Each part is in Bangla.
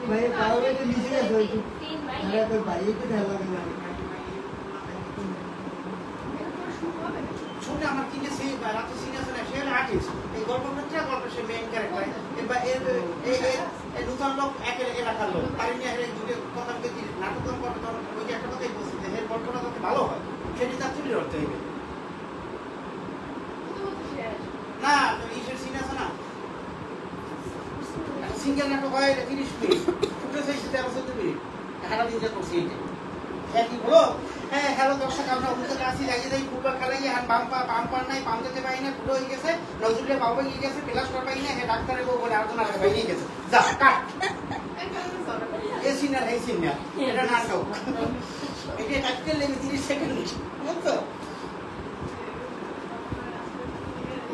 भाई पावर के नीचे का सोई थी मेरा कोई भाई को ढाला के मारे শুনে আমার তিনটে সিন রাত সিনিয়র ন্যাশনাল আর্টিস্ট এই গল্পটা গল্পের সে মেইন ক্যারেক্টার এবার এই নতুন লোক একে এলাকার লোক তার নিয়ে এর যুগে কথা বলতে নাটক করতে তখন ওই যে একটা কথাই বলছি যে এর গল্পটা যাতে ভালো হয় সেটি তার চুরি করতে হবে না ইসের সিন আছে না সিঙ্গেল নাটক হয় 30 মিনিট ছোট সাইজে 13 মিনিট হারা দিন যা করছি একই বলো হ্যাঁ হ্যালো দর্শক আমরা উনতে আসি লাগিয়ে যাই ফুটবল খেলাই আর বাম্পার নাই পাম দিতে পারি না পুরো হয়ে গেছে নজরুলের বাবা গিয়ে গেছে প্লাস্টার পাই না হ্যাঁ ডাক্তারের বউ বলে আলোচনা করে বাইরে গেছে যা কাট এই সিনার এই সিনার এটা নাটক এটা কাটতে লেগে 30 সেকেন্ড বুঝছো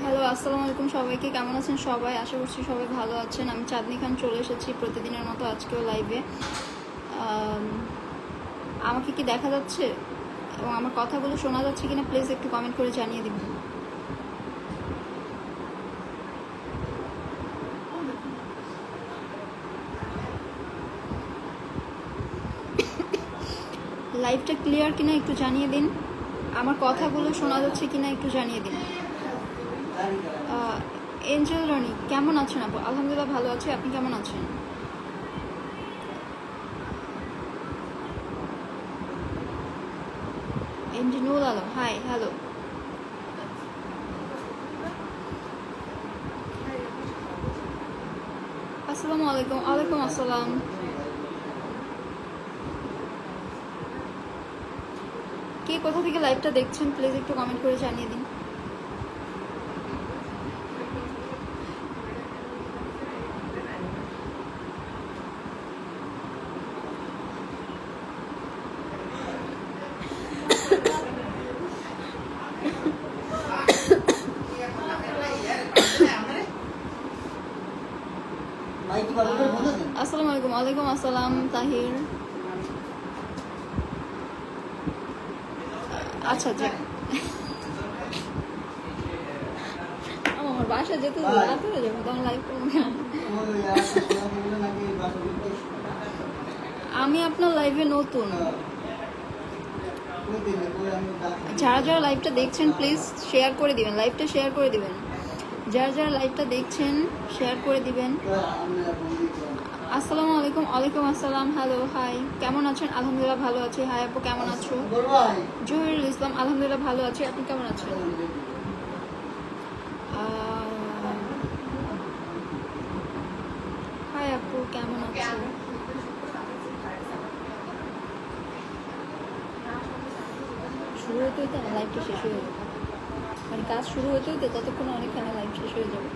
হ্যালো আসসালামু আলাইকুম সবাইকে কেমন আছেন সবাই আশা করছি সবাই ভালো আছেন আমি চাঁদনি খান চলে এসেছি প্রতিদিনের মতো আজকেও লাইভে আমাকে কি দেখা যাচ্ছে এবং আমার কথাগুলো শোনা যাচ্ছে কিনা প্লিজ একটু কমেন্ট করে জানিয়ে দিবেন লাইভটা ক্লিয়ার কিনা একটু জানিয়ে দিন আমার কথাগুলো শোনা যাচ্ছে কিনা একটু জানিয়ে দিন এঞ্জেল রানী কেমন আছেন আপু আলহামদুলিল্লাহ ভালো আছি আপনি কেমন আছেন এঞ্জিনুল আলম হাই হ্যালো আসসালামু আলাইকুম ওয়ালাইকুম আসসালাম কে কোথা থেকে লাইভটা দেখছেন প্লিজ একটু কমেন্ট করে জানিয়ে দিন আসসালামু আলাইকুম ওয়ালাইকুম আসসালাম তাহির আচ্ছা জি আমার বাসা যেতে রাত হয়ে যাবে তখন লাইভ করবো আমি আপনার লাইভে নতুন যারা যারা লাইভটা দেখছেন প্লিজ শেয়ার করে দিবেন লাইভটা শেয়ার করে দিবেন যারা যারা লাইভটা দেখছেন শেয়ার করে দিবেন আসসালামু আলাইকুম ওয়ালাইকুম আসসালাম হ্যালো হাই কেমন আছেন আলহামদুলিল্লাহ ভালো আছি হাই আপু কেমন আছো জহিরুল ইসলাম আলহামদুলিল্লাহ ভালো আছি আপনি কেমন আছেন হাই আপু কেমন আছো শুরু হতে হতে লাইভটা শেষ হয়ে যাবে মানে কাজ শুরু হতে হতে ততক্ষণে অনেকখানি লাইভ শেষ হয়ে যাবে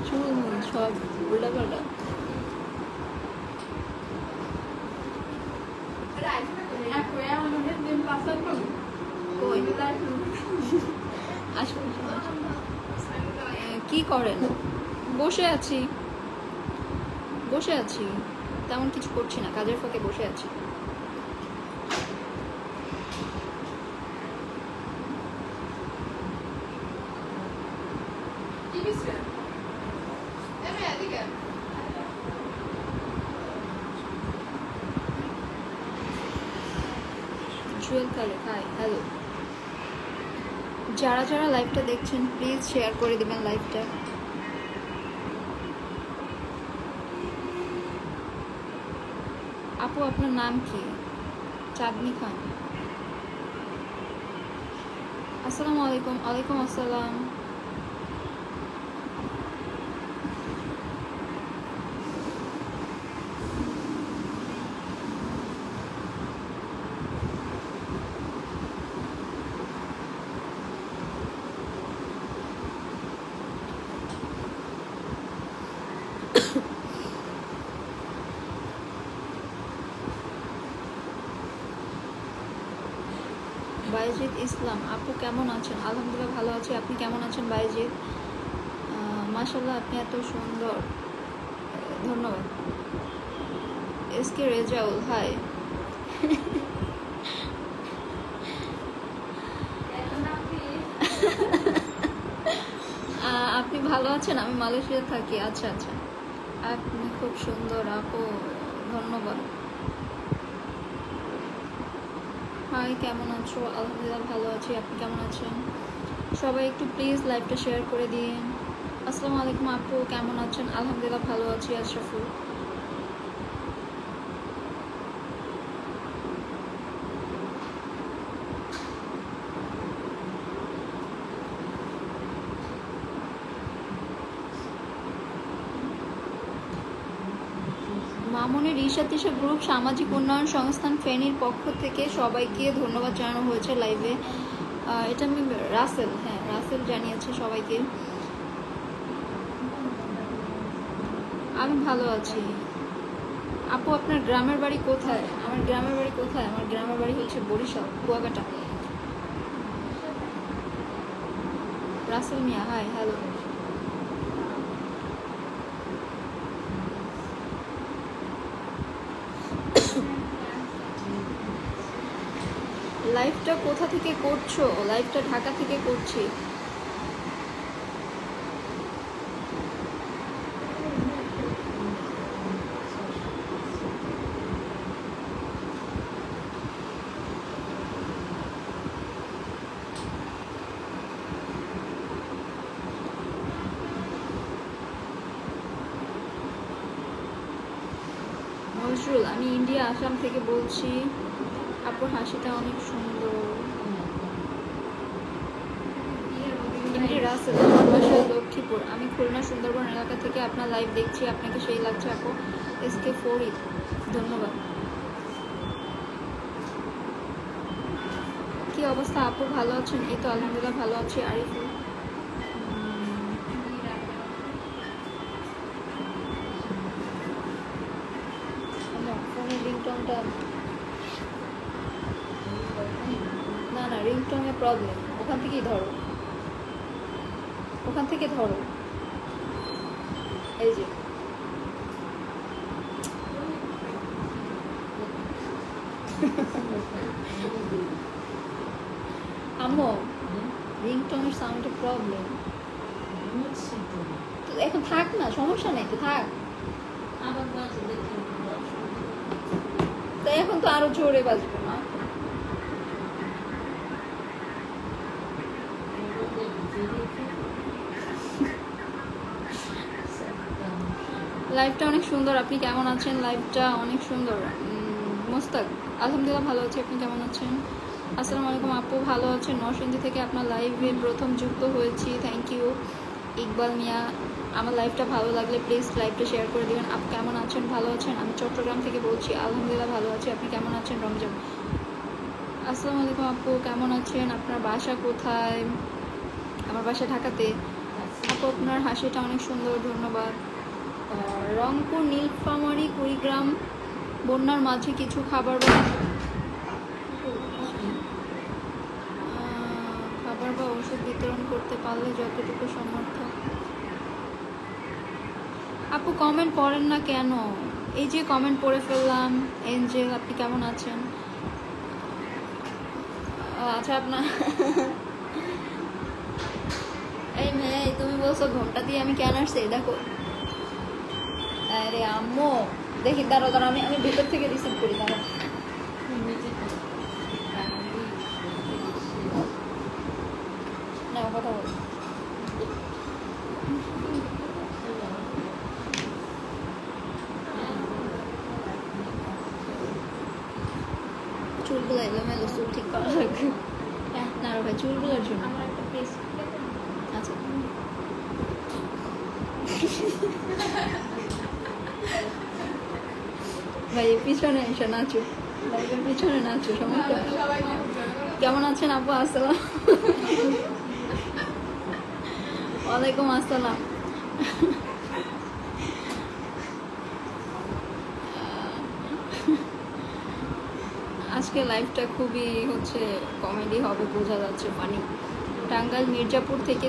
চুল সব উল্টা পাল্টা আসুন কি করেন? বসে আছি, তেমন কিছু করছি না, কাজের ফাঁকে বসে আছি। Jewel Khalek, hi, hello. যারা যারা লাইভটা দেখছেন প্লিজ শেয়ার করে দিবেন লাইভটা। আপু আপনার নাম কি? চাঁদনি খান। আসসালামু আলাইকুম। ওয়ালাইকুম আসসালাম। বাইজিদ ইসলাম, আপু কেমন আছেন? আলহামদুলিল্লাহ ভালো আছি, আপনি কেমন আছেন বাইজিদ? মাশাআল্লাহ আপনি এত সুন্দর, ধন্যবাদ। S K Rezaul, hi. আপনি ভালো আছেন? আমি মালয়েশিয়া থাকি। আচ্ছা আচ্ছা, আপনি খুব সুন্দর আপু, ধন্যবাদ। হাই, কেমন আছো? আলহামদুলিল্লাহ ভালো আছি, আপনি কেমন আছেন? সবাই একটু প্লিজ লাইভটা শেয়ার করে দিন। আসসালামু আলাইকুম আপু, কেমন আছেন? আলহামদুলিল্লাহ ভালো আছি। আশরাফুল, মামুনের ঈশা তিশা গ্রুপ সামাজিক উন্নয়ন সংস্থান ফেনীর পক্ষ থেকে সবাইকে ধন্যবাদ জানানো হয়েছে লাইভে। এটা আমি রাসেল, হ্যাঁ রাসেল জানিয়েছে সবাইকে। আমি ভালো আছি। আপু আপনার গ্রামের বাড়ি কোথায়? আমার গ্রামের বাড়ি কোথায়? আমার গ্রামের বাড়ি হচ্ছে বরিশাল, কুয়াকাটা। রাসেল মিয়া, হাই, হ্যালো। লাইভটা কোথা থেকে করছো? লাইভটা ঢাকা থেকে করছি। নজরুল, আমি ইন্ডিয়া আসাম থেকে বলছি। আপুর হাসিটা অনেক সুন্দর। রাসেল, আমার বাসা লক্ষ্মীপুর, আমি খুলনা সুন্দরবন এলাকা থেকে আপনার লাইভ দেখছি, আপনাকে সেই লাগছে আপু। এস কে ফরিদ, ধন্যবাদ। কি অবস্থা আপু, ভালো আছেন? এই তো আলহামদুলিল্লাহ ভালো আছি। আরিফুল, ফোনের রিংটোনটা না না, রিংটোনের প্রবলেম, ওখান থেকেই ধরো, ওখান থেকে ধরো। এই যে আম্মু, রিংটোনের সাউন্ডের প্রবলেম। তো এখন থাক না, সমস্যা নেই তো, থাক। তো এখন তো আরো জোরে বাজবে না। লাইভটা অনেক সুন্দর, আপনি কেমন আছেন? লাইভটা অনেক সুন্দর। মোস্তাক, আলহামদুলিল্লাহ ভালো আছি, আপনি কেমন আছেন? আসসালামু আলাইকুম আপু, ভালো আছেন? নরসিংদী থেকে আপনার লাইভে প্রথম যুক্ত হয়েছি, থ্যাংক ইউ। ইকবাল মিয়া, আমার লাইভটা ভালো লাগলে প্লিজ লাইভটা শেয়ার করে দেবেন। আপনি কেমন আছেন? ভালো আছেন? আমি চট্টগ্রাম থেকে বলছি, আলহামদুলিল্লাহ ভালো আছি, আপনি কেমন আছেন? রমজান, আসসালামু আলাইকুম আপু, কেমন আছেন? আপনার বাসা কোথায়? আমার বাসা ঢাকাতে। আপু আপনার হাসিটা অনেক সুন্দর, ধন্যবাদ। রংপুর নীলফামারী কুড়িগ্রাম, বন্যার মাঝে কিছু খাবার বা ওষুধ বিতরণ করতে পারলে যতটুকু সমর্থ। আপু কমেন্ট পড়েন না কেন? এই যে কমেন্ট পড়ে ফেললাম। এঞ্জেল, আপনি কেমন আছেন? আচ্ছা, আপনার এই মেয়ে, তুমি বলছো ঘন্টা দিয়ে আমি কেন আসছি? দেখো, আরে আম্মু, দেখি দাঁড়ো দাঁড়ো, আমি ভিতর থেকে রিসিভ করি। দাঁড়ো, না কথা বল। চুলগুলো এলোমেলো, চুল ঠিক করা লাগবে। না ভাই, চুলগুলোর জন্য আচ্ছা। ভাই পিছনে এসে নাচো, লাইভের পিছনে নাচো, সমস্যা। কেমন আছেন আপু? আসসালাম। ওয়ালাইকুম আসসালাম। আজকে লাইভটা খুবই হচ্ছে কমেডি হবে, বোঝা যাচ্ছে। ফানি। টাঙ্গাইল মির্জাপুর থেকে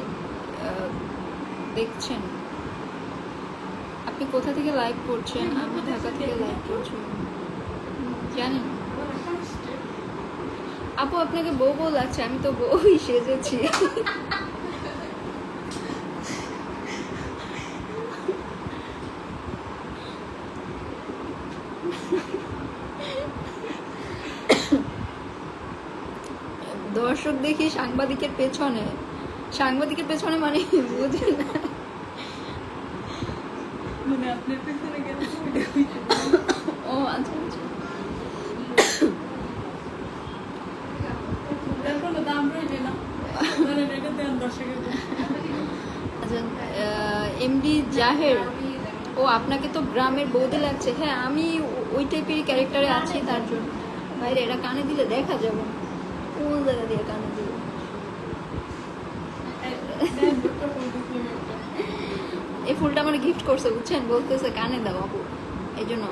দেখছেন। আপনি কোথা থেকে লাইভ করছেন? আমি ঢাকা থেকে লাইভ করছি। জানেন আপু, আপনাকে বউ বউ লাগছে। আমি তো বউই সেজেছি। দর্শক দেখি সাংবাদিকের পেছনে। সাংবাদিকের পেছনে মানে বুঝি না, মানে আপনার পেছনে গেল। ও আচ্ছা আচ্ছা। কোনো দাম রইলে না, মানে এটা দেন দর্শকের। আচ্ছা, এমডি জাহের, ও আপনাকে তো গ্রামের বৌদি লাগছে। হ্যাঁ, আমি ওই টাইপেরই ক্যারেক্টারে আছি, তার জন্য। বাইরে এটা কানে দিলে দেখা যাবে, কোন জায়গা দিয়ে কানে দিলে। এই ফুলটা আমার গিফট করছে, বুঝছেন, বলতেছে কানে দাও আপু, এই জন্য।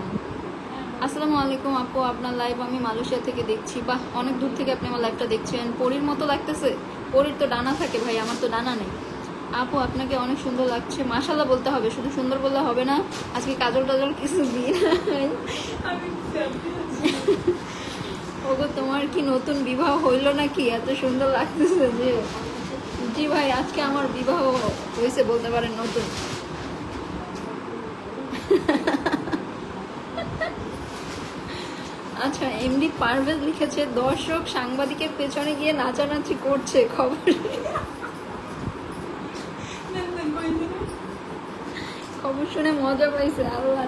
আসসালামু আলাইকুম আপু, আপনার লাইভ আমি মালয়েশিয়া থেকে দেখছি। বাহ, অনেক দূর থেকে আপনি আমার লাইভটা দেখছেন। পরীর মতো লাগতেছে। পরীর তো ডানা থাকে ভাই, আমার তো ডানা নেই। আপু আপনাকে অনেক সুন্দর লাগছে। মাশাআল্লাহ বলতে হবে, শুধু সুন্দর বললে হবে না। আজকে কাজল টাজল কিছু দিই নাই। ওগো, তোমার কি নতুন বিবাহ হইল নাকি? এত সুন্দর লাগতেছে যে। জি ভাই, আজকে আমার বিবাহ হয়েছে বলতে পারেন, নতুন। আচ্ছা, এমডি পারভেজ লিখেছে, দর্শক সাংবাদিকের পেছনে গিয়ে নাচানাচি করছে, খবর খবর শুনে মজা পাইছে। আল্লাহ,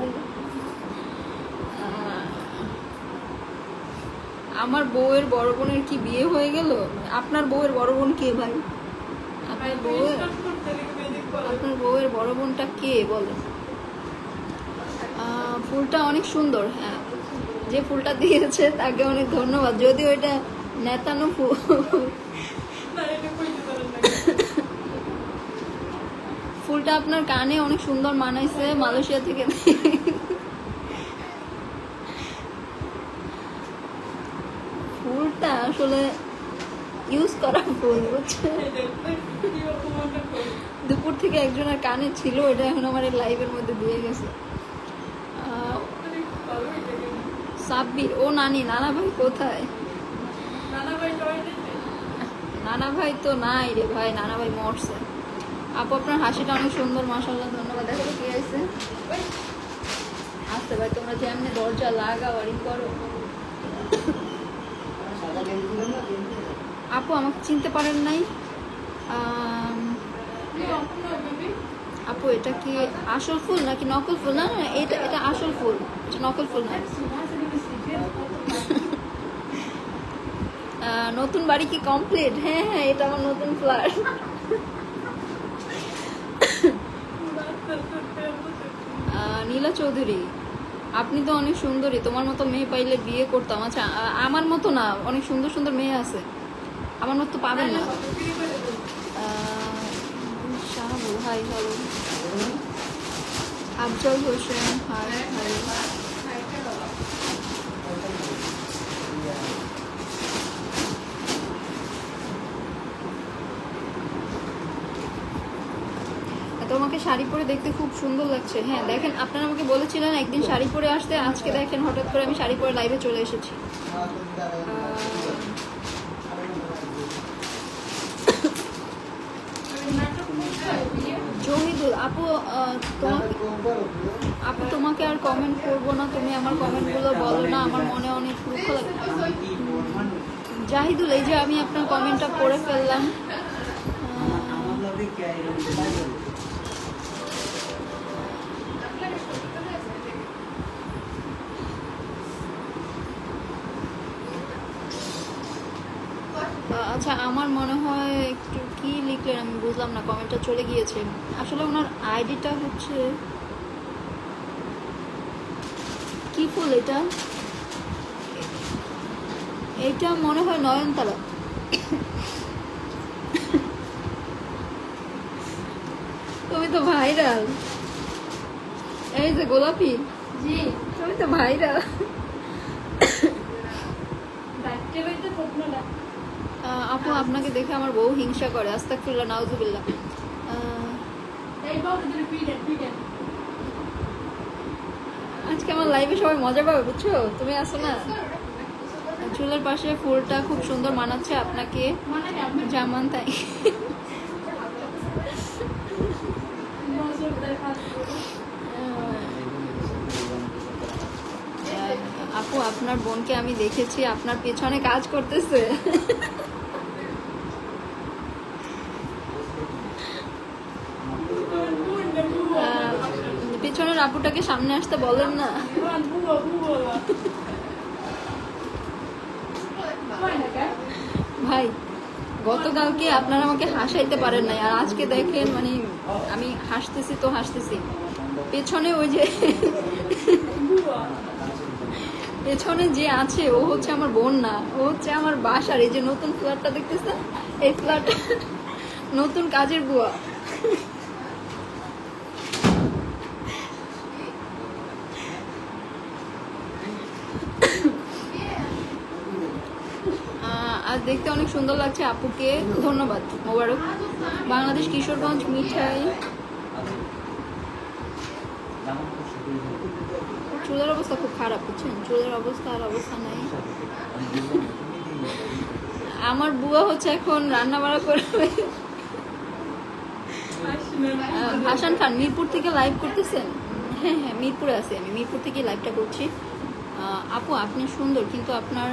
আমার বউয়ের বড় বোনের কি বিয়ে হয়ে গেল? আপনার বউয়ের বড় বোন কে ভাই? আপনার বউয়ের বড় বোনটা কে বলেন? ফুলটা অনেক সুন্দর। হ্যাঁ, যে ফুলটা দিয়েছে তাকে অনেক ধন্যবাদ। যদি ওইটা নেতানো ফুল। ফুলটা আপনার কানে অনেক সুন্দর মানাইছে, মালয়েশিয়া থেকে। ফুলটা আসলে ইউজ করা ফুল, বুঝছে। দুপুর থেকে একজনের কানে ছিল, এটা এখন আমার লাইভের মধ্যে দিয়ে গেছে। সাব্বির, ও নানি, নানা ভাই কোথায়? নানা ভাই তো নাই রে ভাই, নানা ভাই মরছে। আপু আপনার হাসিটা অনেক সুন্দর, মাশাআল্লাহ, ধন্যবাদ। দেখো কি আছে। আসতে ভাই, তোমরা যেমনি দরজা লাগাও আর করো। আপু আমাকে চিনতে পারেন নাই? আপু এটা কি আসল ফুল নাকি নকল ফুল? না না, এটা আসল ফুল, এটা নকল ফুল না। নতুন বাড়ি কি কমপ্লিট? হ্যাঁ হ্যাঁ, এটা আমার নতুন ফ্ল্যাট। নীলা চৌধুরী, আপনি তো অনেক সুন্দরী, তোমার মতো মেয়ে পাইলে বিয়ে করতাম। আচ্ছা, আমার মতো না, অনেক সুন্দর সুন্দর মেয়ে আছে, আমার মতো পাবেন না। Shahabul, hi, hello. Afzal Hossain, hi hi. তোমাকে শাড়ি পরে দেখতে খুব সুন্দর লাগছে। হ্যাঁ দেখেন, আপনারা আমাকে বলেছিলেন একদিন শাড়ি পরে আসতে, আজকে দেখেন হঠাৎ করে আমি শাড়ি পরে লাইভে চলে এসেছি। জহিদুল আপু, তোমাকে আর কমেন্ট করবো না, তুমি আমার কমেন্টগুলো বলো না, আমার মনে অনেক দুঃখ লাগে। জাহিদুল, এই যে আমি আপনার কমেন্টটা পড়ে ফেললাম। আচ্ছা, আমার মনে হয় একটু কি লিখলেন আমি বুঝলাম না, কমেন্টটা চলে গিয়েছে। আসলে ওনার আইডিটা হচ্ছে কি ফুল এটা? এইটা মনে হয় নয়নতারা। তুমি তো ভাইরাল। এই যে গোলাপি, জি তুমি তো ভাইরাল। আপু আপনাকে দেখে আমার বউ হিংসা করে, আস্তাগফিরুল্লাহ নাউজুবিল্লাহ। আজকে আমার লাইভে সবাই মজা পাবে, বুঝছো? তুমি আসো না। চুলের পাশে ফুলটা খুব সুন্দর মানাচ্ছে আপনাকে জামান, তাই। আপু আপনার বোনকে আমি দেখেছি আপনার পেছনে কাজ করতেছে। পেছনের আপুটাকে সামনে আসতে বলেন না। ভাই গতকালকে আপনারা আমাকে হাসাইতে পারেন নাই, আর আজকে দেখেন মানে আমি হাসতেছি তো হাসতেছি। পেছনে ওই যে পেছনে যে আছে ও হচ্ছে আমার বোন না, ও হচ্ছে আমার বাসার এই যে নতুন ফ্ল্যাটটা দেখতেছেন, এই ফ্ল্যাট নতুন কাজের বুয়া। আজ দেখতে অনেক সুন্দর লাগছে আপুকে, ধন্যবাদ, মোবারক। বাংলাদেশ কিশোরগঞ্জ মিঠাই। চুলের অবস্থা খুব খারাপ, বুঝছেন? চুলের অবস্থা আর অবস্থা নাই। আমার বুয়া হচ্ছে এখন রান্না বাড়া করবে। হাসান খান মিরপুর থেকে লাইভ করতেছেন? হ্যাঁ হ্যাঁ, মিরপুরে আছি আমি, মিরপুর থেকে লাইভটা করছি। আপু আপনি সুন্দর, কিন্তু আপনার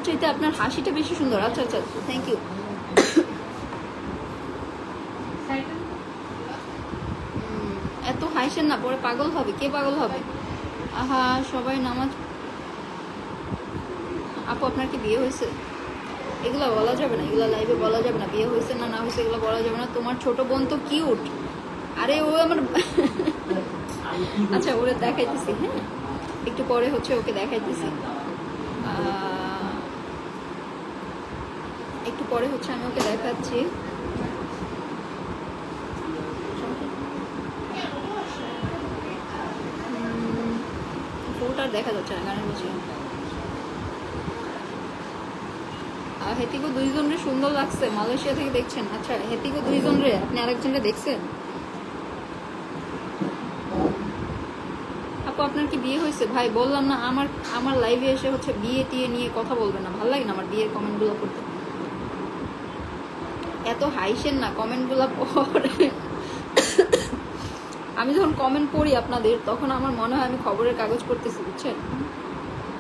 চাইতে আপনার হাসিটা বেশি সুন্দর। আচ্ছা আচ্ছা, থ্যাংক ইউ। এত হাসেন না, পরে পাগল হবে। কে পাগল হবে? আহা, সবাই নামাজ। আপু আপনার কি বিয়ে হয়েছে? এগুলো বলা যাবে না, এগুলো লাইভে বলা যাবে না। বিয়ে হয়েছে না না হয়েছে এগুলো বলা যাবে না। তোমার ছোট বোন তো কিউট। আরে ও আমার আচ্ছা, ওরে দেখাইতেছি। হ্যাঁ, একটু পরে হচ্ছে ওকে দেখাইতেছি। একটু পরে হচ্ছে আমি ওকে দেখাচ্ছি। ফটোটা দেখা যাচ্ছে না গানের বসে। হেতিকো দুইজনরে সুন্দর লাগছে, মালয়েশিয়া থেকে দেখছেন? আচ্ছা, হেতিকো দুইজনরে, আপনি আরেকজনরে দেখছেন? আপু আপনার কি বিয়ে হয়েছে? ভাই বললাম না, আমার লাইভে এসে হচ্ছে বিয়ে টিয়ে নিয়ে কথা বলবেন না, ভালো লাগে না আমার বিয়ের কমেন্টগুলো করতে। এত হাইসেন না কমেন্টগুলো পড়ে। আমি যখন কমেন্ট পড়ি আপনাদের, তখন আমার মনে হয় আমি খবরের কাগজ পড়তেছি, বুঝছেন?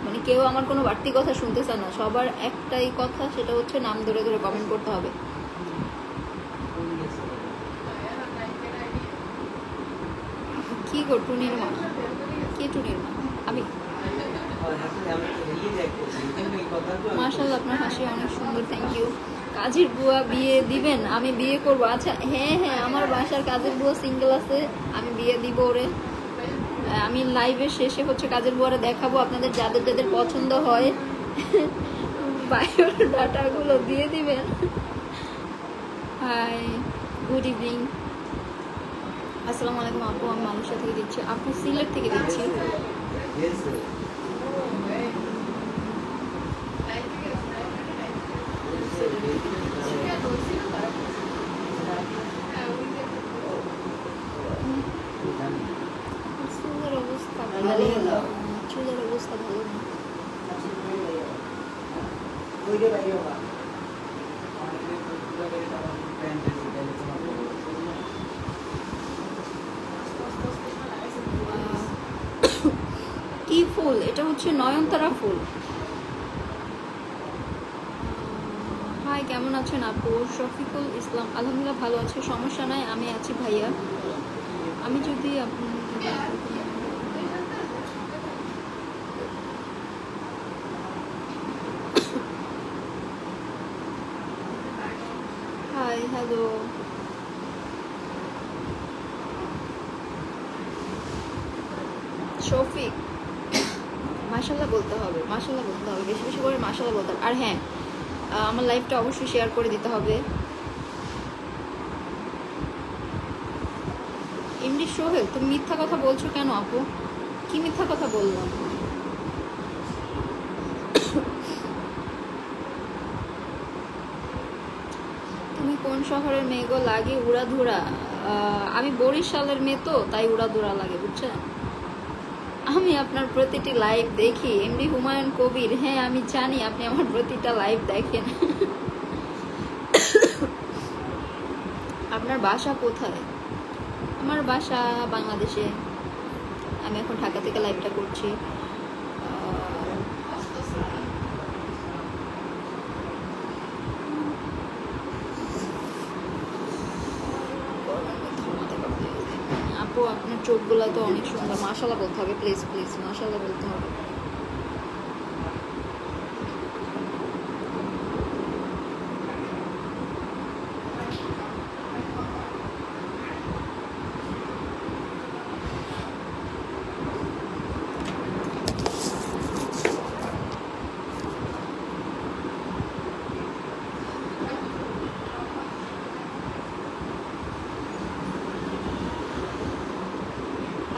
মানে কেউ আমার কোনো বাড়তি কথা শুনতে চায় না, সবার একটাই কথা, সেটা হচ্ছে নাম ধরে ধরে কমেন্ট করতে হবে। কি গো টুনির মা? কি টুনির মা? আমি। মাশাআল্লাহ, আপনার হাসি অনেক সুন্দর, থ্যাংক ইউ। কাজের বুয়া বিয়ে দিবেন? আমি বিয়ে করব। আচ্ছা, হ্যাঁ হ্যাঁ, আমার বাসার কাজের বুয়া সিঙ্গেল আছে, আমি বিয়ে দিব ওরে। আমি লাইভের শেষে হচ্ছে কাজের বুয়ারে দেখাবো, আপনাদের যাদের যাদের পছন্দ হয় বায়োডাটাগুলো দিয়ে দিবেন। হাই, গুড ইভিনিং, আসসালামু আলাইকুম আপু। আমি মালয়েশিয়া থেকে দিচ্ছি। আপু সিলেট থেকে দিচ্ছি। ভালো না। ওইটা বাইরে বাবা কি ফুল? এটা হচ্ছে নয়নতারা ফুল। হাই, কেমন আছেন আপু? শফিকুল ইসলাম, আলহামদুলিল্লাহ ভালো আছে, সমস্যা নাই, আমি আছি ভাইয়া। আমি যদি হাই, হ্যালো, শফিক, মাশাল্লাহ বলতে হবে, মাশাল্লাহ বলতে হবে, বেশি বেশি করে মাশাল্লাহ বলতে হবে। আর হ্যাঁ, আমার লাইভটা অবশ্যই শেয়ার করে দিতে হবে। এমডি সোহেল, তুমি মিথ্যা কথা বলছো কেন আপু? কি মিথ্যা কথা বললাম? তুমি কোন শহরের মেয়ে গো? লাগে উড়াধুরা। আমি বরিশালের মেয়ে, তো তাই উড়াধুরা লাগে, বুঝছেন? আমি আপনার প্রতিটি লাইভ দেখি। এমডি হুমায়ুন কবির, হ্যাঁ আমি জানি আপনি আমার প্রতিটা লাইভ দেখেন। আপনার বাসা কোথায়? আমার বাসা বাংলাদেশে, আমি এখন ঢাকা থেকে লাইভটা করছি। আপু আপনার চোখগুলো তো অনেক সুন্দর, মাশাআল্লাহ বলতে হবে, প্লিজ প্লিজ মাশাআল্লাহ বলতে হবে।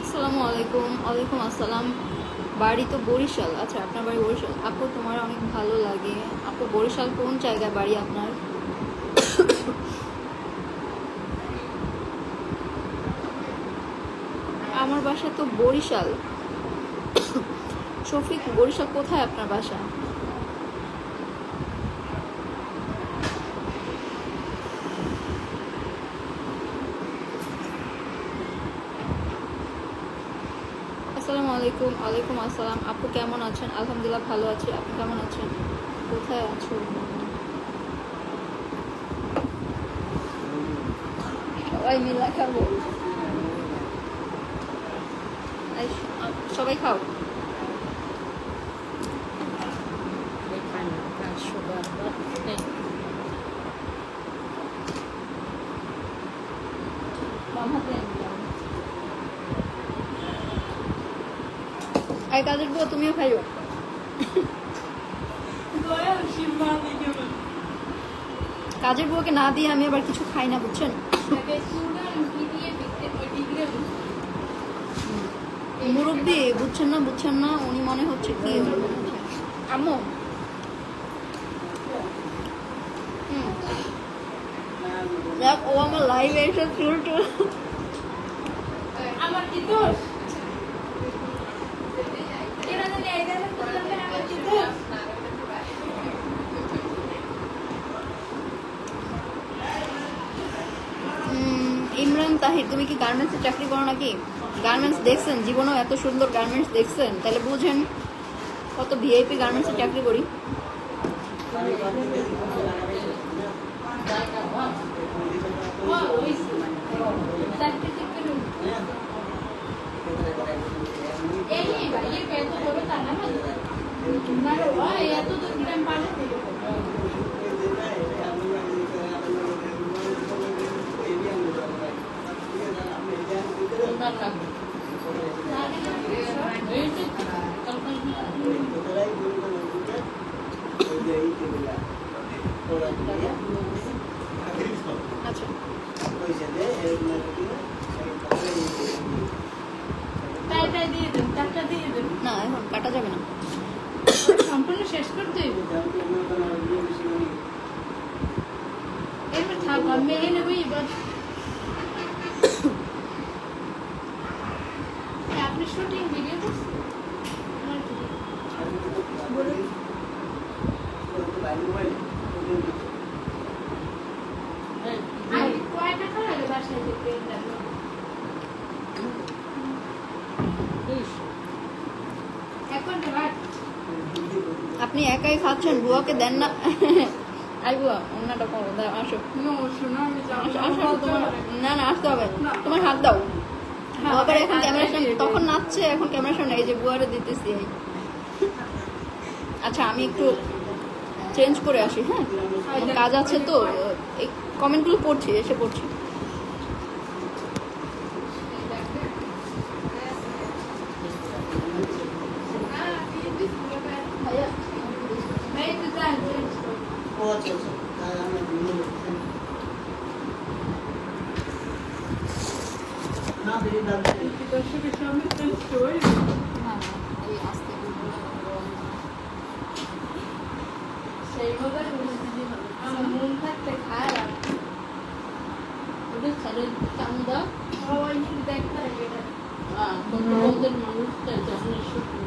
আসসালামু আলাইকুম। ওয়ালাইকুম আসসালাম। বাড়ি তো বরিশাল। আচ্ছা, আপনার বাড়ি বরিশাল। আপু তোমার অনেক ভালো লাগে। আপু বরিশাল কোন জায়গায় বাড়ি আপনার? আমার বাসা তো বরিশাল। শফিক, বরিশাল কোথায় আপনার বাসা? আসসালামু আলাইকুম। ওয়ালাইকুম আসসালাম। আপু কেমন আছেন? আলহামদুলিল্লাহ ভালো আছি, আপনি কেমন আছেন? কোথায় আছো? সবাই মিলে খাবো। সবাই খাও। এই কাজের বউ, তুমিও খাইও। কাজের বউকে না দিয়ে আমি আবার কিছু খাই না, বুঝছেন? মুরব্বি, বুঝছেন না, বুঝছেন না, উনি মনে হচ্ছে কি আম্মু। দেখ, ও আমার লাইভে এসে চুল আমার কি দোষ? ইমরান তাহির, তুমি কি গার্মেন্টসে চাকরি করো নাকি? গার্মেন্টস দেখছেন জীবনেও? এত সুন্দর গার্মেন্টস দেখছেন? তাহলে বুঝেন কত ভিআইপি গার্মেন্টসে চাকরি করি। আচ্ছা, না এখন কাটা যাবে না, সম্পূর্ণ শেষ করতে হইব। এরপর থাকবো আমি মেরে নেবো। এবার আপনি শুটিং ভিডিও করছেন? আপনি একাই খাচ্ছেন, বুয়াকে দেন না? আই বুয়া, অন্যটা করো, দাও, আসো। না না, আসতে হবে, তোমার হাত দাও। আবার এখন ক্যামেরার সামনে, তখন নাচছে, এখন ক্যামেরার সামনে, এই যে বুয়ারে দিতেছি। আচ্ছা, আমি একটু চেঞ্জ করে আসি, হ্যাঁ, কাজ আছে তো, এই কমেন্টগুলো পড়ছি, এসে পড়ছি। ও আচ্ছা আচ্ছা, আমি না বেরিয়ে দাম দর্শকের সামনে টেস্ট হয়ে সেই ভাবে আমার মন থাকতে খায় আর ওদের ছেলে চান্দা সবাই শুধু দেখতে লাগে এটা বন্ধুদের মানুষটা জানে সত্যি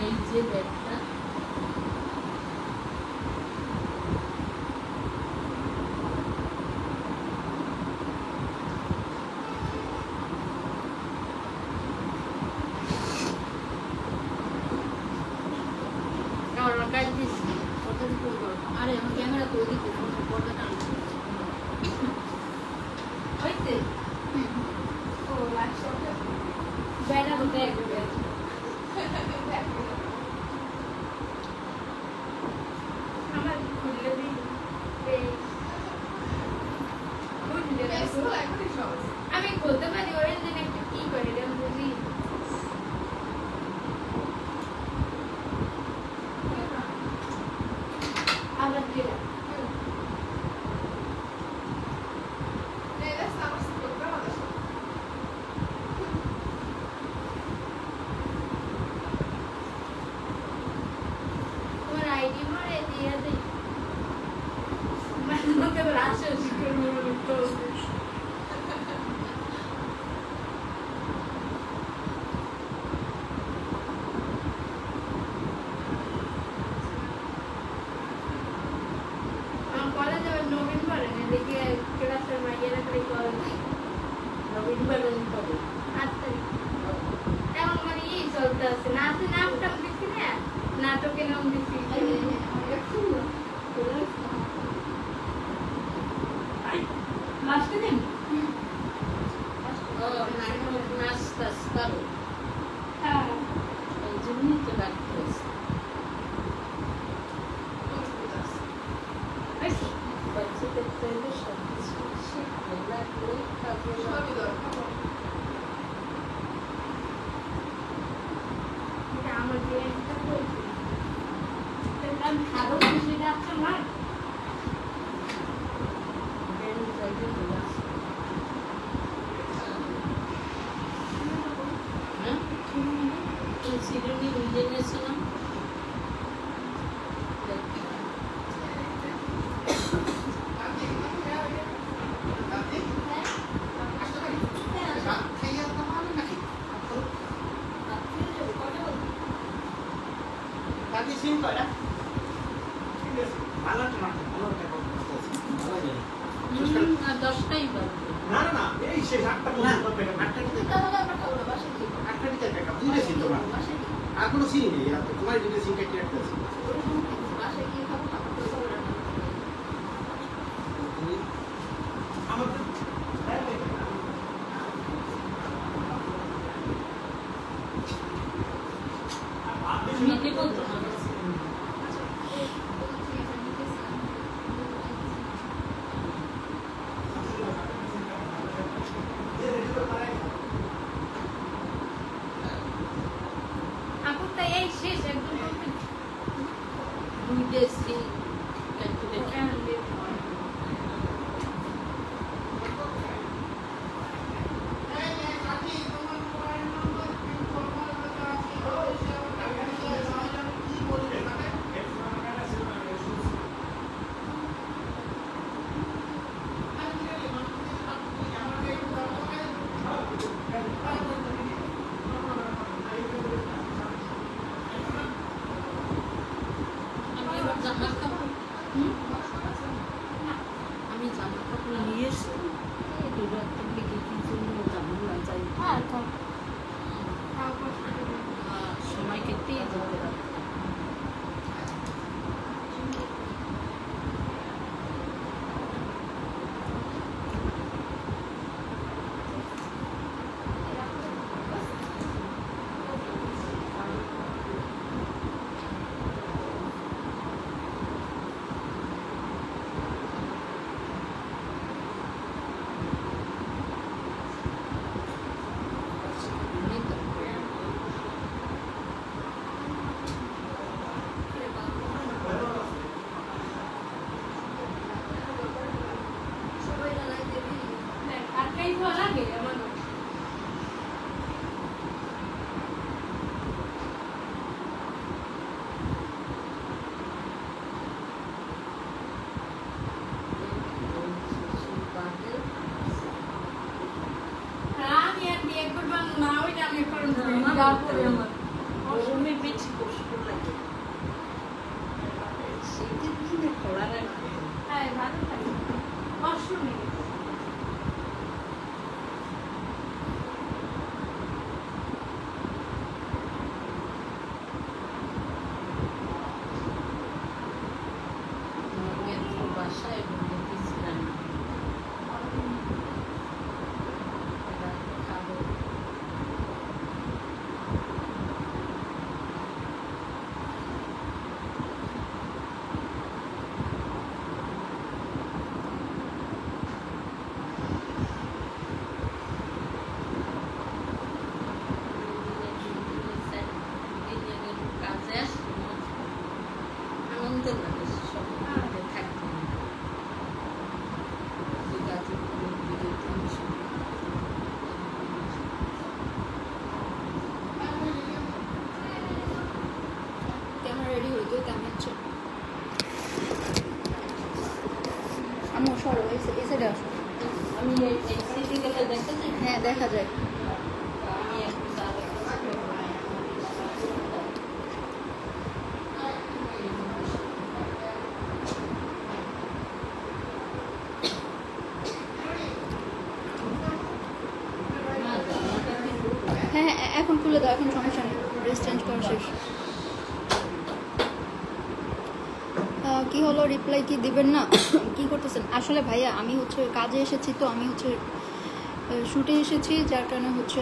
এই যে ব্যাগটা আরে আমার ক্যামেরা তো ওদিকে পর্দা টান হইতে ও লাস্ট বেড়া তো দেখ আমার খুলে দিই আমি বলতে পারি ওরা যেন একটা কি করে এটা বুঝি আবার দিলাম তোমার আইডি মারে দিয়ে দিই মানে রাশে শিখে তো নাটকের নাম দিচ্ছি লাস্টে দিন হ্যাঁ এই জন্যই তো ডাকতে বাচ্চাদের চাইলে সব কিছু শিখবে লাগলে সবই দরকার আমার যে একটা বলছি আমি খাবো সেটা আপনার মা সিডনি নিজে নিয়েছিলাম দশটাই না না না, এই শেষ 8টা পর্যন্ত পেটা 8টা দিতে পেটা বুঝে ছিল তোমরা আর কোনো সিন নেই, আর তোমার যদি সিন কেটে রাখতে আছে মিটে বলতো আমি জামা কাপড় নিয়ে এসে রাত্রের দিকে কিছু জামা চাই সময় কেটে যেতে পারে। রেডি হইতে তেমন হচ্ছে আমি সরো এই সাইডে আসো। আমি সিটি গেলে দেখতে চাই। হ্যাঁ দেখা যায়। আমি একটু চা হ্যাঁ হ্যাঁ এখন খুলে দাও, এখন সমস্যা নেই, ড্রেস চেঞ্জ করা শেষ। কি হলো, রিপ্লাই কি দিবেন না? কি করতেছেন আসলে ভাইয়া? আমি হচ্ছে কাজে এসেছি, তো আমি হচ্ছে শুটে এসেছি, যার কারণে হচ্ছে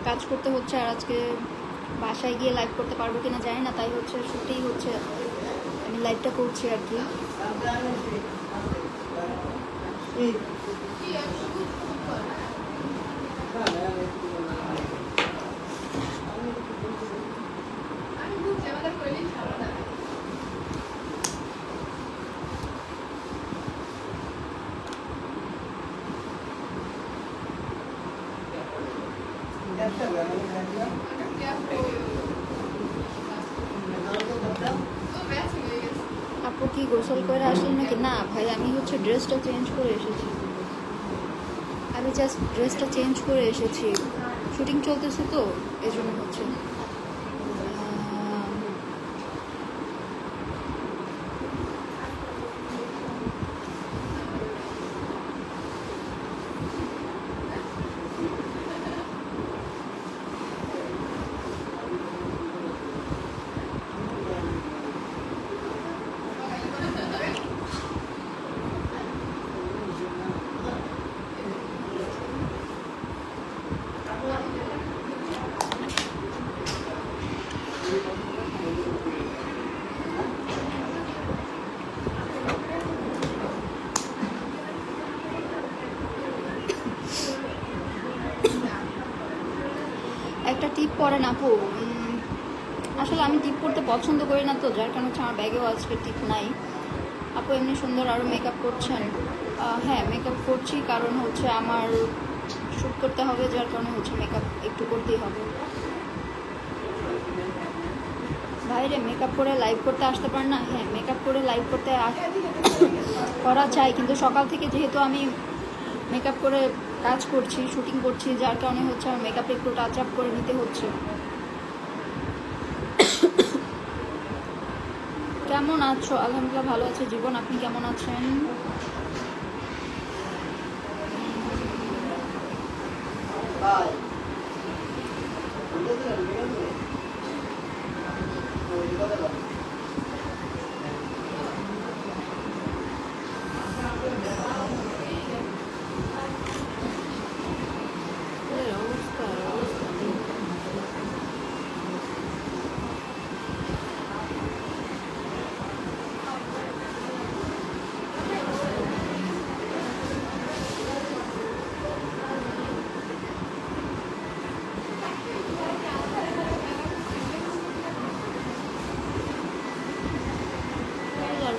কাজ করতে হচ্ছে। আর আজকে বাসায় গিয়ে লাইভ করতে পারবো কিনা জানি না, তাই হচ্ছে শুটেই হচ্ছে আমি লাইভটা করছি আর কি। আপু কি গোসল করে আসলেন নাকি? না ভাই, আমি হচ্ছে ড্রেসটা চেঞ্জ করে এসেছি। আমি জাস্ট ড্রেসটা চেঞ্জ করে এসেছি, শুটিং চলতেছে তো এই জন্য হচ্ছে। একটা টিপ পরেন আপু? আসলে আমি টিপ করতে পছন্দ করি না, তো যার কারণে হচ্ছে আমার ব্যাগেও আজকে টিপ নাই। আপু এমনি সুন্দর, আরও মেকআপ করছেন? হ্যাঁ মেকআপ করছি, কারণ হচ্ছে আমার শ্যুট করতে হবে, যার কারণে হচ্ছে মেকআপ একটু করতেই হবে। ভাইরে মেকআপ করে লাইভ করতে আসতে পারেন না? হ্যাঁ মেকআপ করে লাইভ করতে করা চাই, কিন্তু সকাল থেকে যেহেতু আমি মেকআপ করে কাজ করছি, শুটিং করছি, যার কারণে হচ্ছে আমার মেকআপ একটু টাচ আপ করে নিতে হচ্ছে। কেমন আছো? আলহামদুলিল্লাহ ভালো আছে জীবন, আপনি কেমন আছেন? বাই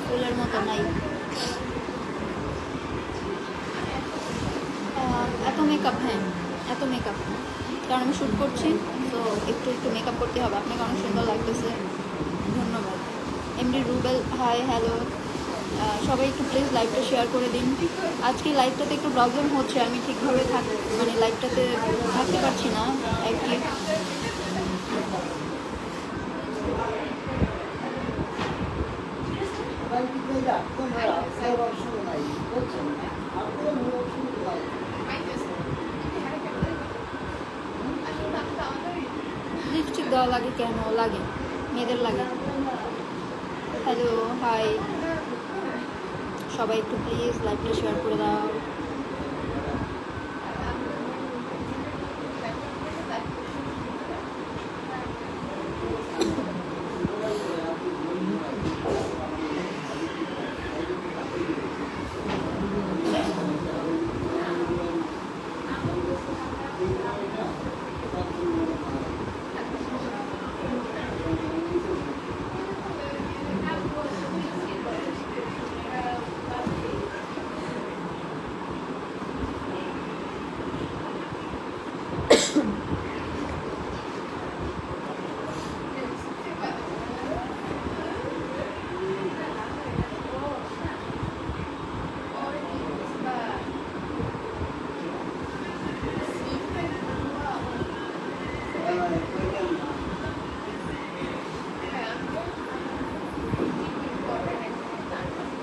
ফুলের মতো নাই। এত মেকআপ, হ্যাঁ এত মেকআপ, কারণ আমি শ্যুট করছি তো একটু একটু মেকআপ করতে হবে। আপনাকে অনেক সুন্দর লাগতেছে, ধন্যবাদ। MD Rubel hi, hello. সবাই একটু প্লিজ লাইভটা শেয়ার করে দিন। আজকে লাইভটাতে একটু প্রবলেম হচ্ছে, আমি ঠিকভাবে মানে লাইভটাতে থাকতে পারছি না অ্যাক্টিভ। লিপস্টিক দেওয়া লাগে কেন? লাগে, মেয়েদের লাগে। হ্যালো হাই, সবাই একটু প্লিজ লাইভটা শেয়ার করে দাও।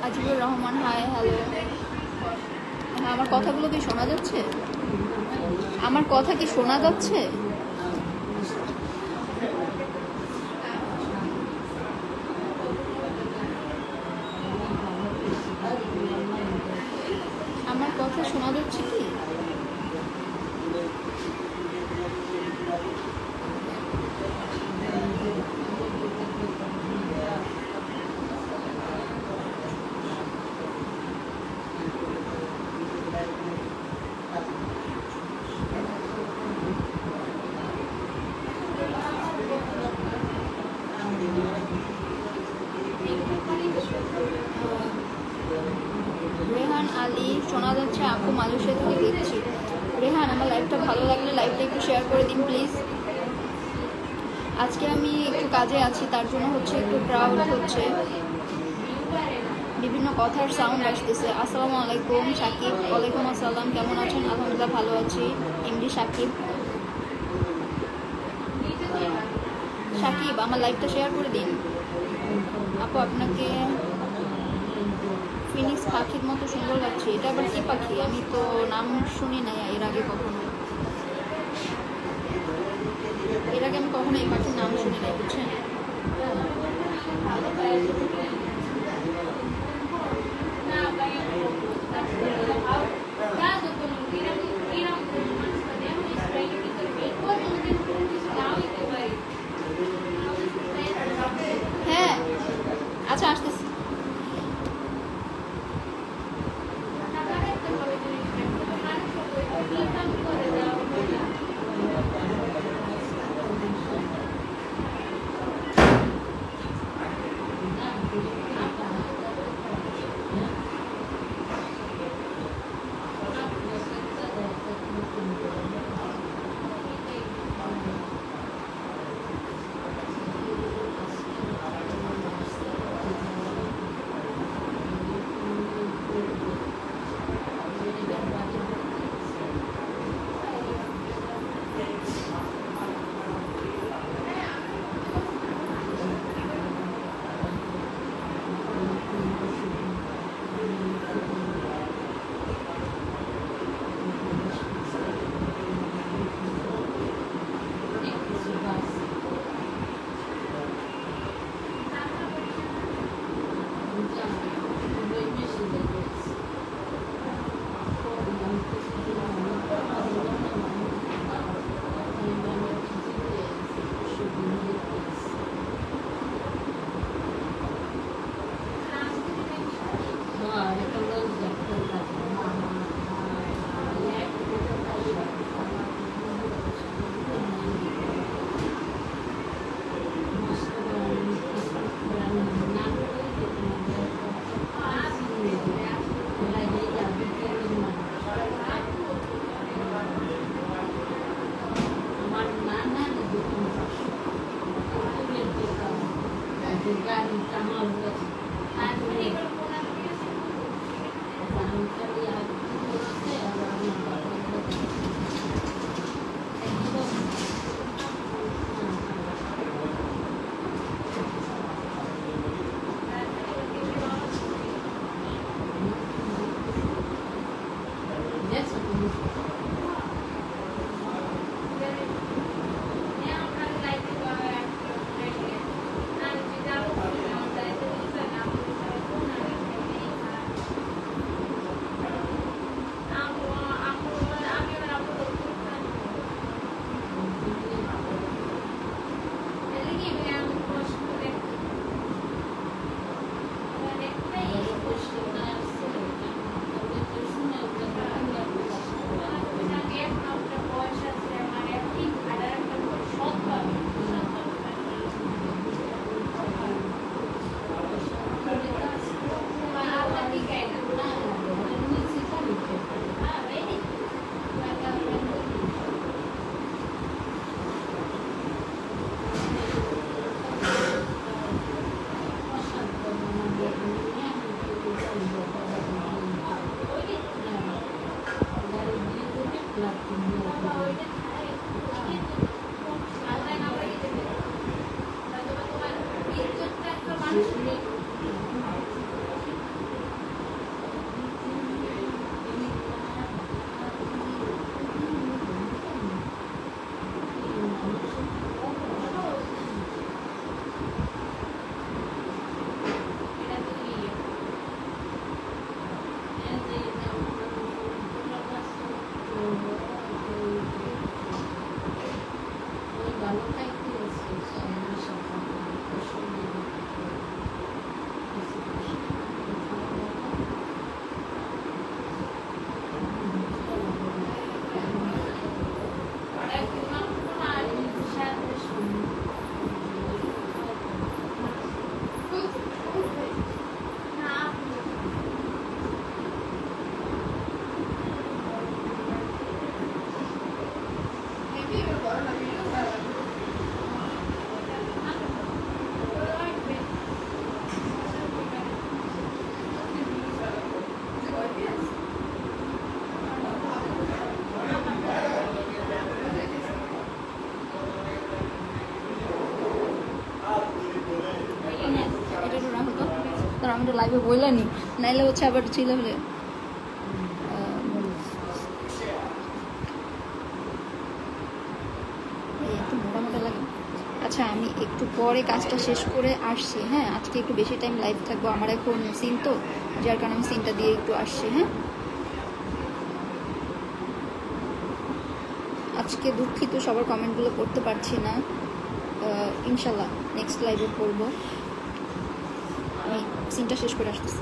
Azibur Rahman hi, hello. হ্যাঁ, আমার কথাগুলো কি শোনা যাচ্ছে? আমার কথা কি শোনা যাচ্ছে? আমার কথা শোনা যাচ্ছে কি? রেহান আলী শোনা যাচ্ছে, আপু মালয়েশিয়া থেকে দেখছি। রেহান, আমার লাইভটা ভালো লাগলে লাইভটা একটু শেয়ার করে দিন প্লিজ। আজকে আমি একটু কাজে আছি, তার জন্য হচ্ছে একটু ক্রাউড হচ্ছে, বিভিন্ন কথার সাউন্ড আসতেছে। আসসালামু আলাইকুম সাকিব। ওয়ালাইকুম আসসালাম, কেমন আছেন? আলহামদুলিল্লাহ ভালো আছি। এমডি সাকিব। সাকিব, আমার লাইভটা শেয়ার করে দিন। আপু আপনাকে ফিনিক্স পাখির মতো সুন্দর লাগছে। এটা আবার কি পাখি? আমি তো নাম শুনি নাই এর আগে কখনো। এর আগে আমি কখনো এই পাখির নাম শুনি নাই, বুঝছেন? হ্যাঁ আচ্ছা, আসতেছি। লাইভে বললেনি, নাইলে হচ্ছে আবার ছিল হলে একটু মোটা মোটা লাগে। আচ্ছা আমি একটু পরে কাজটা শেষ করে আসছি, হ্যাঁ আজকে একটু বেশি টাইম লাইভ থাকবো, আমার এখন সিন তো, যার কারণে আমি সিনটা দিয়ে একটু আসছি। হ্যাঁ আজকে দুঃখিত সবার কমেন্টগুলো পড়তে পারছি না, ইনশাল্লাহ নেক্সট লাইভে পড়বো। আমি সিনটা শেষ করে আসতেছি।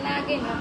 লাগে না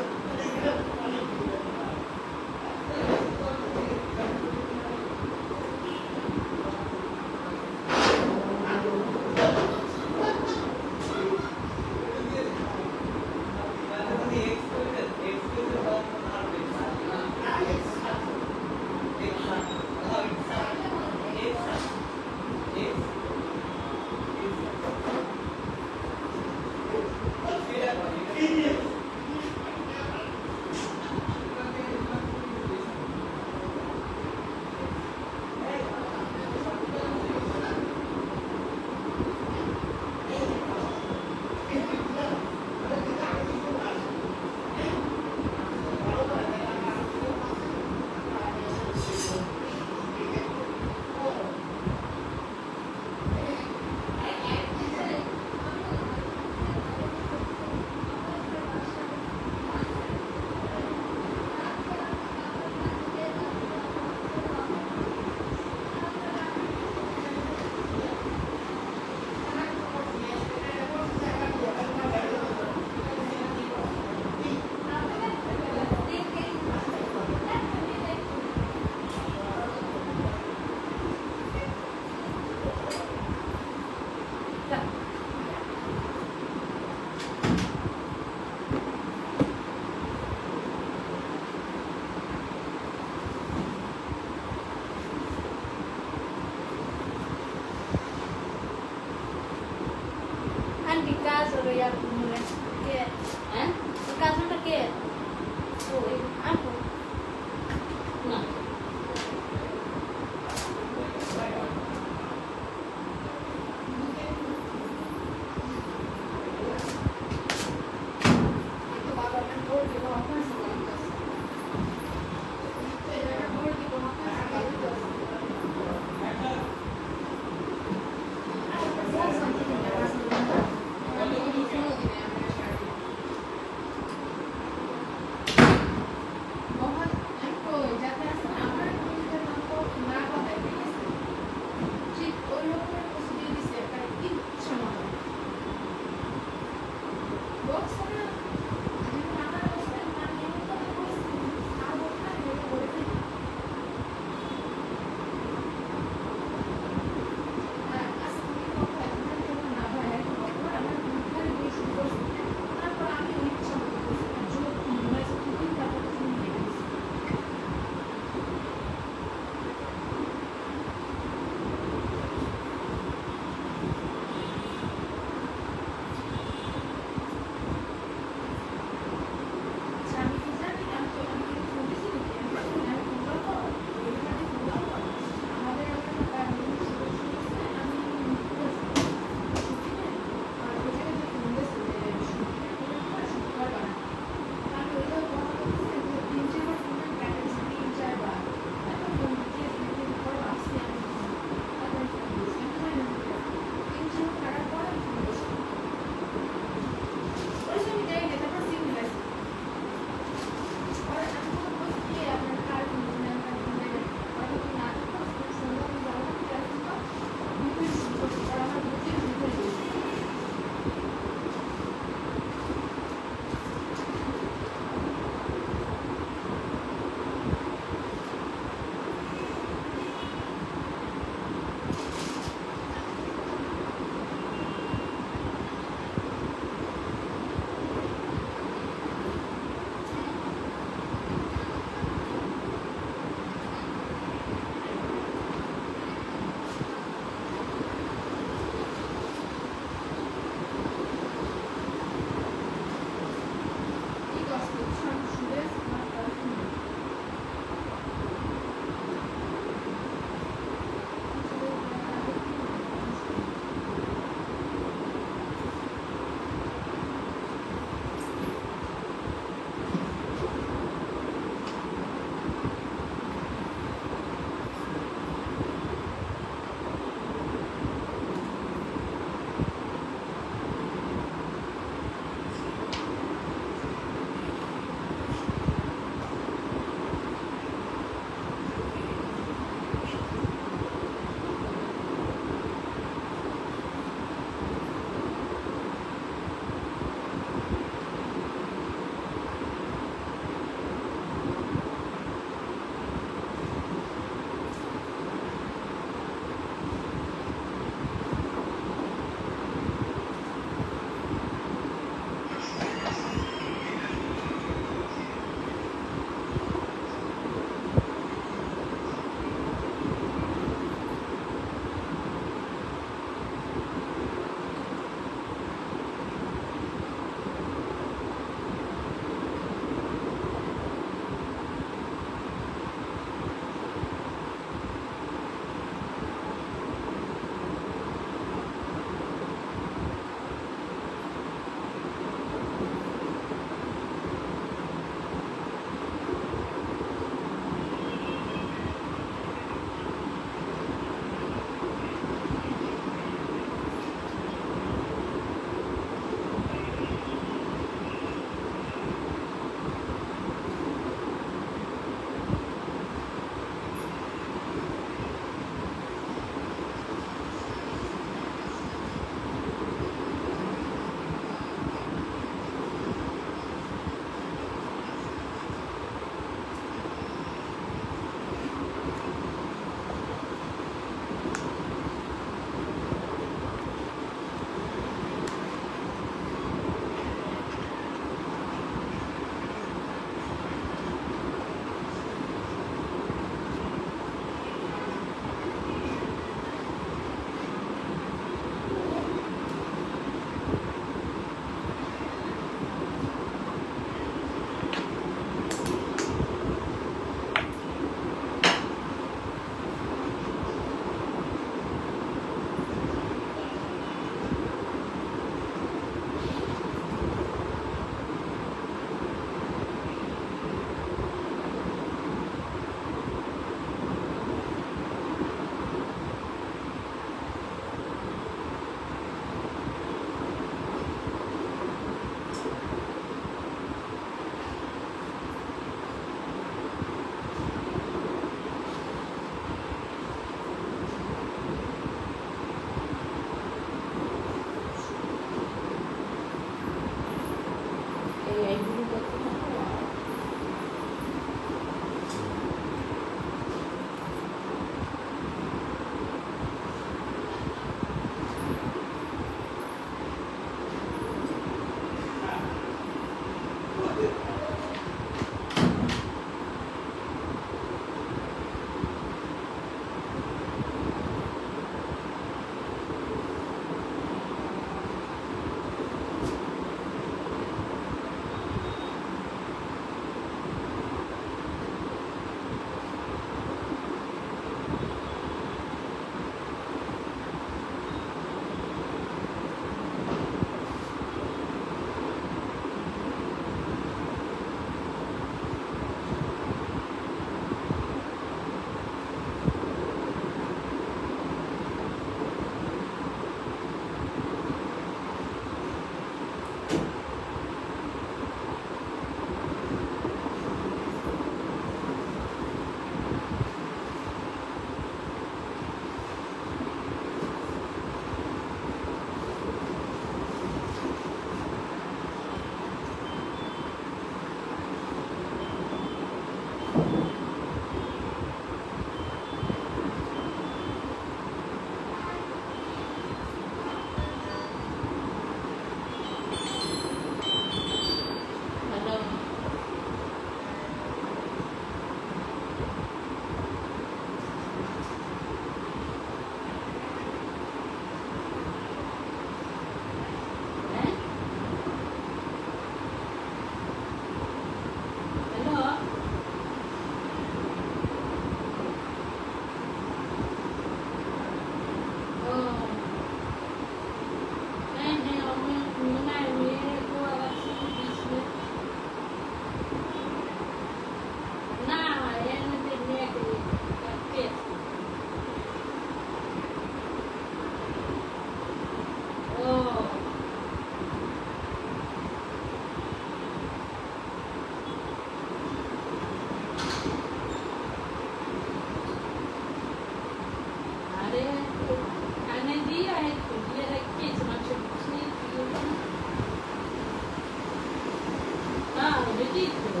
ঠিক তো।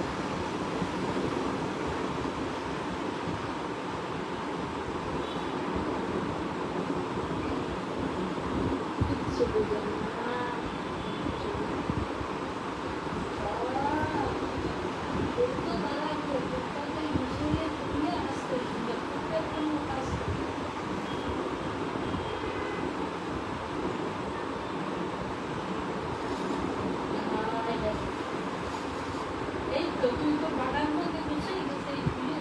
কিচ্ছু বোঝে না। তো তারা প্রত্যেকটা মিশিয়ে দিয়ে আসতে প্রত্যেকটা কাজ এই তো তুই তো বাটার মধ্যে বসেই গেছে এই খুলে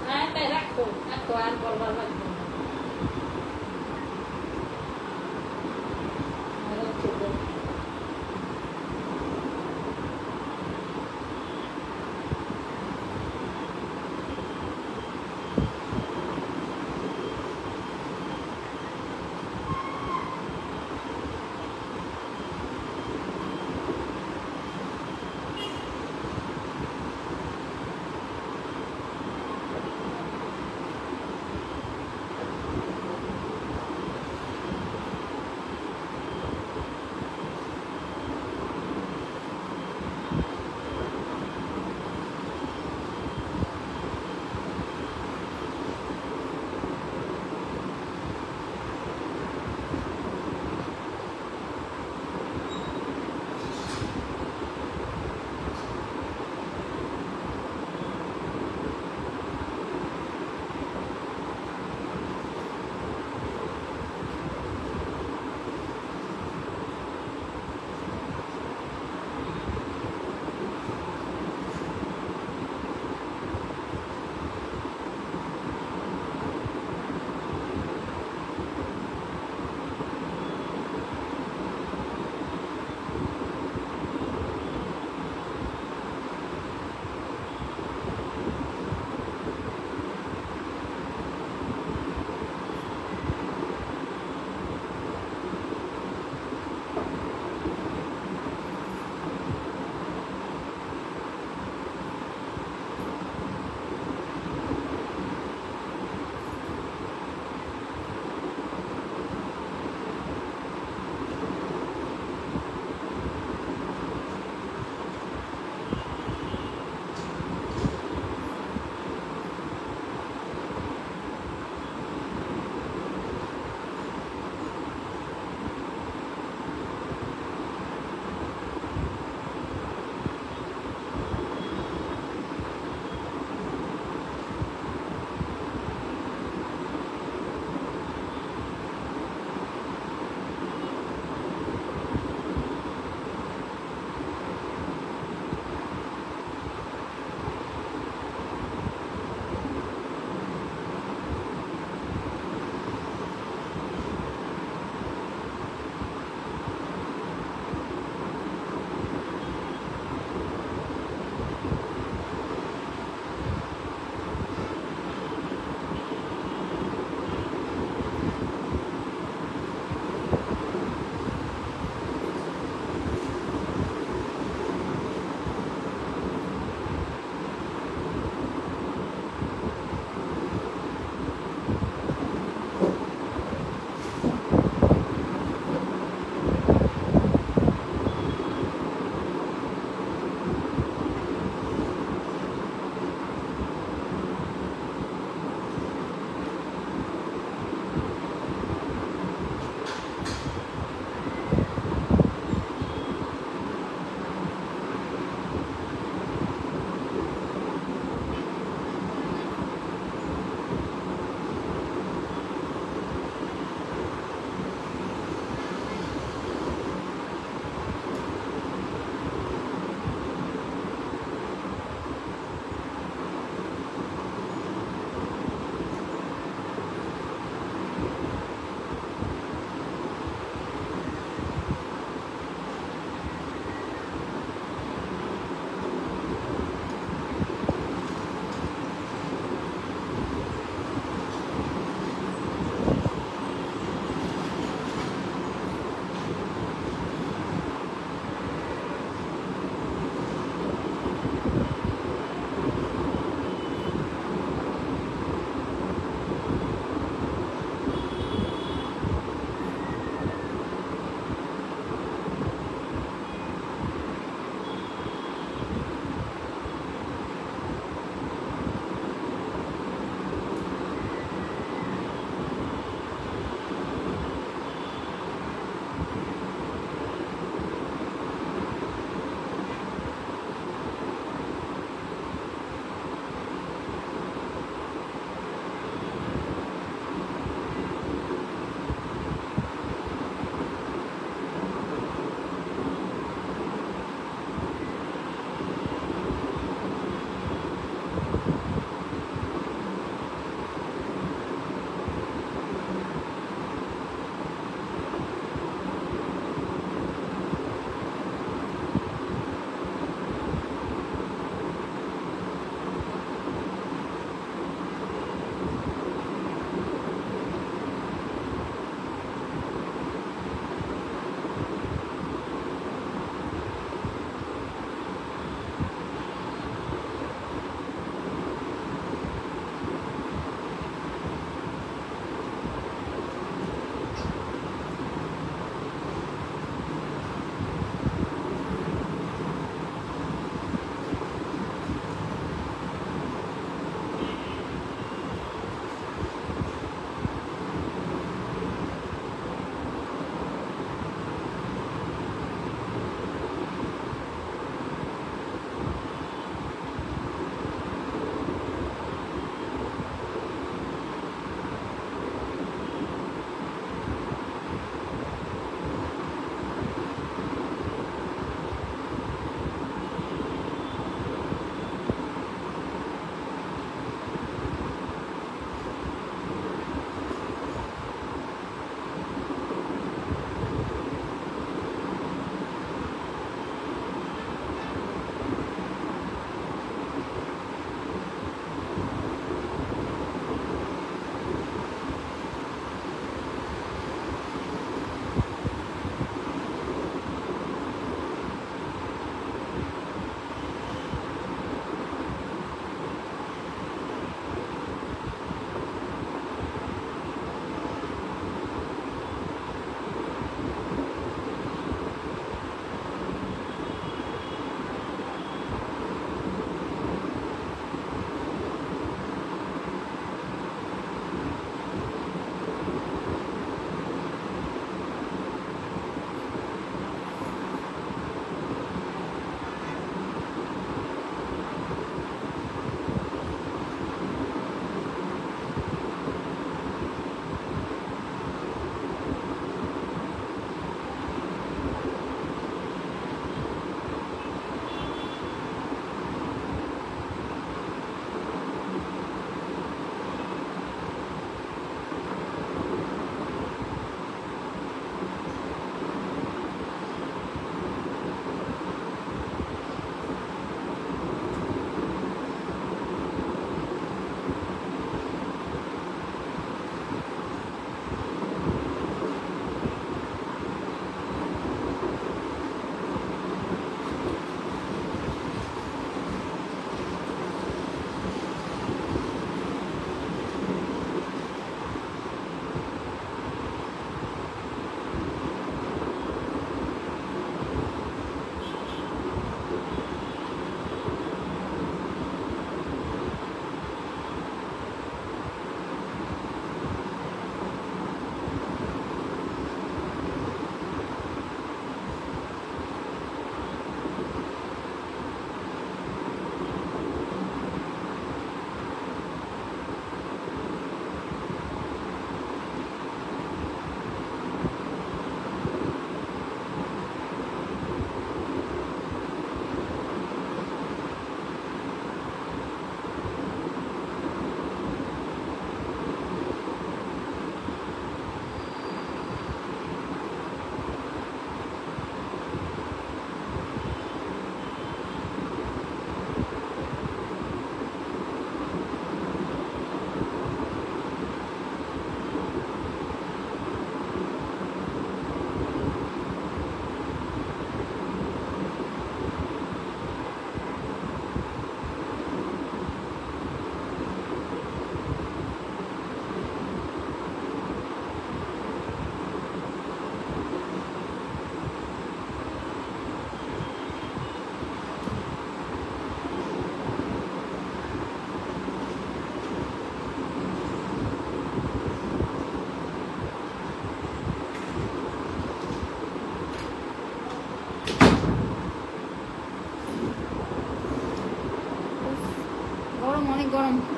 হ্যাঁ তাই রাখো এত আর বলবার লাগবে না আরো ছোট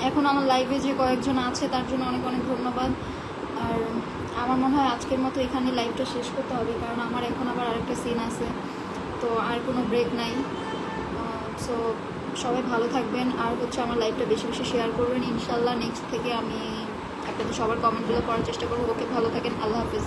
এখন আমার লাইভে যে কয়েকজন আছে তার জন্য অনেক অনেক ধন্যবাদ। আর আমার মনে হয় আজকের মতো এখানে লাইভটা শেষ করতে হবে, কারণ আমার এখন আবার আরেকটা সিন আছে, তো আর কোনো ব্রেক নাই। সো সবাই ভালো থাকবেন, আর হচ্ছে আমার লাইভটা বেশি বেশি শেয়ার করবেন। ইনশাল্লাহ নেক্সট থেকে আমি আপনাদের সবার কমেন্টগুলো পড়ার চেষ্টা করবো। ওকে, ভালো থাকেন, আল্লাহ হাফিজ।